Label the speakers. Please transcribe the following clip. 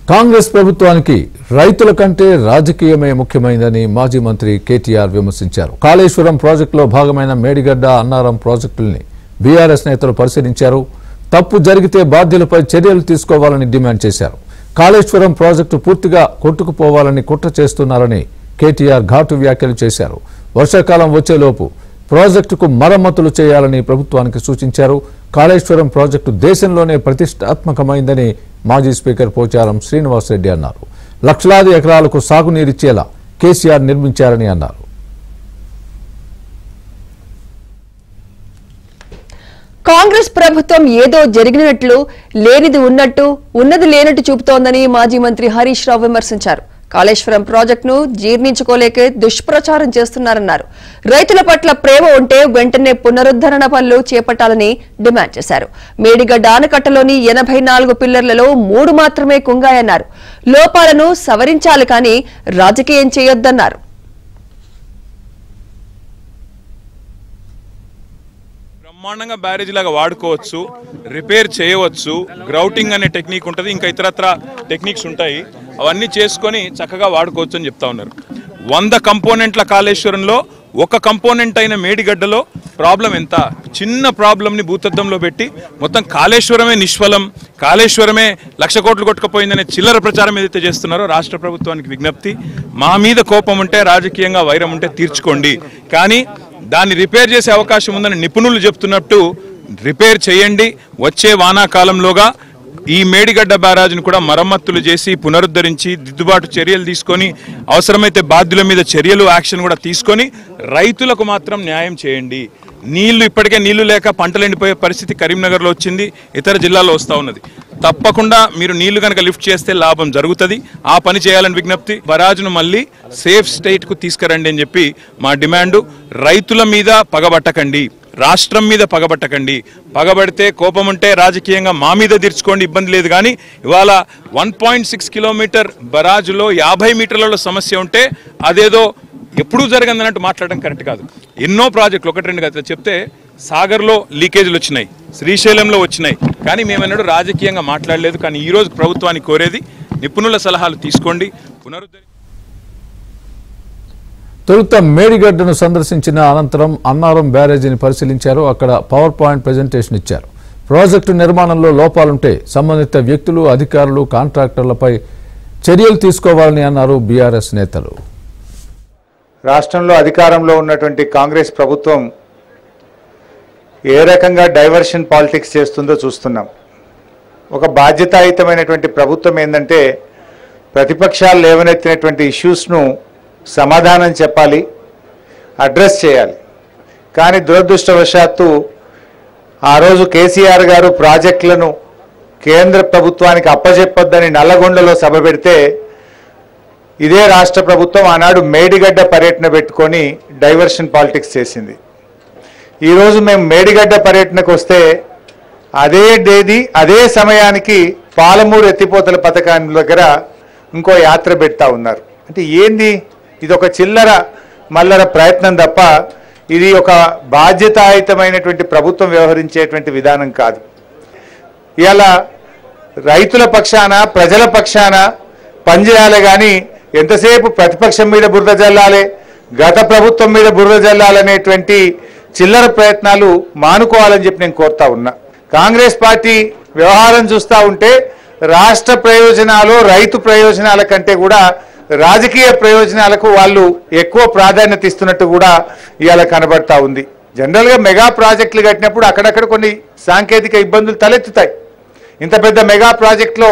Speaker 1: కాంగ్రెస్ ప్రభుత్వానికి రైతుల కంటే రాజకీయమే ముఖ్యమైనదని మాజీ మంత్రి కేటీఆర్ విమర్శించారు. కాళేశ్వరం ప్రాజెక్టులో భాగమైన మేడిగడ్డ అన్నారం ప్రాజెక్టుల్ని బీఆర్ఎస్ నేతలు పరిశీలించారు. తప్పు జరిగితే బాధ్యులపై చర్యలు తీసుకోవాలని డిమాండ్ చేశారు. కాళేశ్వరం ప్రాజెక్టు పూర్తిగా కొట్టుకుపోవాలని కుట్ర చేస్తున్నారని కేటీఆర్ ఘాటు వ్యాఖ్యలు చేశారు. వర్షాకాలం వచ్చేలోపు ప్రాజెక్టుకు మరమ్మతులు చేయాలని ప్రభుత్వానికి సూచించారు. కాళేశ్వరం ప్రాజెక్టు దేశంలోనే ప్రతిష్టాత్మకమైందని మాజీ స్పీకర్ పోచారం శ్రీనివాసరెడ్డి అన్నారు. లక్షలాది ఎకరాలకు సాగునీరిచ్చేలా కేసీఆర్ నిర్మించారని అన్నారు.
Speaker 2: కాంగ్రెస్ ప్రభుత్వం ఏదో జరిగినట్లు, లేనిది ఉన్నట్టు, ఉన్నది లేనట్టు చూపుతోందని మాజీ మంత్రి హరీష్ రావు విమర్శించారు. కాళేశ్వరం ప్రాజెక్టును జీర్ణించుకోలేక దుష్ప్రచారం చేస్తున్నారన్నారు. రైతుల పట్ల ప్రేమ ఉంటే వెంటనే పునరుద్ధరణ పనులు చేపట్టాలని డిమాండ్ చేశారు. మేడిగడ్డ ఆనకట్టలోని 84 పిల్లర్లలో 3 మాత్రమే కుంగాయన్నారు. లోపాలను సవరించాలి కానీ రాజకీయం చేయొద్దన్నారు.
Speaker 3: బ్రహ్మాండంగా బ్యారేజ్ లాగా వాడుకోవచ్చు, రిపేర్ చేయవచ్చు. గ్రౌటింగ్ అనే టెక్నిక్ ఉంటుంది, ఇంకా ఇతరత్ర టెక్నిక్స్ ఉంటాయి. అవన్నీ చేసుకొని చక్కగా వాడుకోవచ్చు అని చెప్తా ఉన్నారు. 100 కంపోనెంట్ల కాళేశ్వరంలో ఒక కంపోనెంట్ అయిన మేడిగడ్డలో ప్రాబ్లం ఎంత? చిన్న ప్రాబ్లంని భూతద్దంలో పెట్టి మొత్తం కాళేశ్వరమే నిష్ఫలం, కాళేశ్వరమే 1,00,000 కోట్లు కొట్టుకుపోయిందనే చిల్లర ప్రచారం ఏదైతే చేస్తున్నారో రాష్ట్ర ప్రభుత్వానికి విజ్ఞప్తి, మా మీద కోపం ఉంటే, రాజకీయంగా వైరం ఉంటే తీర్చుకోండి, కానీ దాన్ని రిపేర్ చేసే అవకాశం ఉందని నిపుణులు చెప్తున్నట్టు రిపేర్ చేయండి. వచ్చే వానాకాలంలోగా ఈ మేడిగడ్డ బ్యారాజ్ను కూడా మరమ్మతులు చేసి పునరుద్ధరించి దిద్దుబాటు చర్యలు తీసుకొని అవసరమైతే బాధ్యుల మీద చర్యలు యాక్షన్ కూడా తీసుకొని రైతులకు మాత్రం న్యాయం చేయండి. ఇప్పటికే నీళ్లు లేక పంటలు ఎండిపోయే పరిస్థితి కరీంనగర్లో వచ్చింది, ఇతర జిల్లాల్లో వస్తూ ఉన్నది. తప్పకుండా మీరు నీళ్లు కనుక లిఫ్ట్ చేస్తే లాభం జరుగుతుంది. ఆ పని చేయాలని విజ్ఞప్తి. బరాజ్ను మళ్ళీ సేఫ్ స్టేట్కు తీసుకురండి అని చెప్పి మా డిమాండు. రైతుల మీద పగబట్టకండి, రాష్ట్రం మీద పగబట్టకండి. పగబడితే కోపం ఉంటే రాజకీయంగా మా మీద తీర్చుకోండి, ఇబ్బంది లేదు. కానీ ఇవాళ 1.6 కిలోమీటర్ బరాజులో 50 మీటర్లలో సమస్య ఉంటే అదేదో ఎప్పుడూ జరగదన్నట్టు మాట్లాడడం కరెక్ట్ కాదు. ఎన్నో ప్రాజెక్టులు 1-2 కదా చెప్తే, సాగర్లో లీకేజీలు వచ్చినాయి, శ్రీశైలంలో వచ్చినాయి, కానీ మేమన్నాడు రాజకీయంగా మాట్లాడలేదు. కానీ ఈరోజు ప్రభుత్వానికి కోరేది నిపుణుల సలహాలు తీసుకోండి,
Speaker 1: తొలుత మేడిగడ్డను సందర్శించిన అనంతరం అన్నారం బ్యారేజీని పరిశీలించారు. అక్కడ పవర్ పాయింట్ ప్రెజెంటేషన్ ఇచ్చారు. ప్రాజెక్టు నిర్మాణంలో లోపాలుంటే సంబంధిత వ్యక్తులు, అధికారులు, కాంట్రాక్టర్లపై చర్యలు తీసుకోవాలని అన్నారు బీఆర్ఎస్ నేతలు.
Speaker 4: రాష్ట్రంలో అధికారంలో ఉన్నటువంటి కాంగ్రెస్ ప్రభుత్వం ఏ రకంగా డైవర్షన్ పాలిటిక్స్ చేస్తుందో చూస్తున్నాం. ఒక బాధ్యతాయుతమైనటువంటి ప్రభుత్వం ఏంటంటే ప్రతిపక్షాలు లేవనెత్తినటువంటి ఇష్యూస్ను సమాధానం చెప్పాలి, అడ్రస్ చేయాలి. కానీ దురదృష్టవశాత్తు ఆ రోజు కేసీఆర్ గారు ప్రాజెక్టులను కేంద్ర ప్రభుత్వానికి అప్పజెప్పొద్దని నల్లగొండలో సభ పెడితే ఇదే రాష్ట్ర ప్రభుత్వం ఆనాడు మేడిగడ్డ పర్యటన పెట్టుకొని డైవర్షన్ పాలిటిక్స్ చేసింది. ఈరోజు మేము మేడిగడ్డ పర్యటనకు వస్తే అదే సమయానికి పాలమూరు ఎత్తిపోతల పథకాన్ని దగ్గర ఇంకో యాత్ర పెడతా ఉన్నారు. అంటే ఏంది? ఇది ఒక చిల్లర మల్లర ప్రయత్నం తప్ప ఇది ఒక బాధ్యతాయుతమైనటువంటి ప్రభుత్వం వ్యవహరించేటువంటి విధానం కాదు. ఇలా రైతుల పక్షాన, ప్రజల పక్షాన పనిచేయాలి కానీ ఎంతసేపు ప్రతిపక్షం మీద బురద జల్లాలి, గత ప్రభుత్వం మీద బురద జల్లాలనేటువంటి చిల్లర ప్రయత్నాలు మానుకోవాలని చెప్పి నేను కోరుతా ఉన్నా. కాంగ్రెస్ పార్టీ వ్యవహారం చూస్తూ ఉంటే రాష్ట్ర ప్రయోజనాలు, రైతు ప్రయోజనాల కంటే కూడా రాజకీయ ప్రయోజనాలకు వాళ్ళు ఎక్కువ ప్రాధాన్యత ఇస్తున్నట్టు కూడా ఇవాళ కనబడతా ఉంది. జనరల్గా మెగా ప్రాజెక్టులు కట్టినప్పుడు అక్కడక్కడ కొన్ని సాంకేతిక ఇబ్బందులు తలెత్తుతాయి. ఇంత పెద్ద మెగా ప్రాజెక్టులో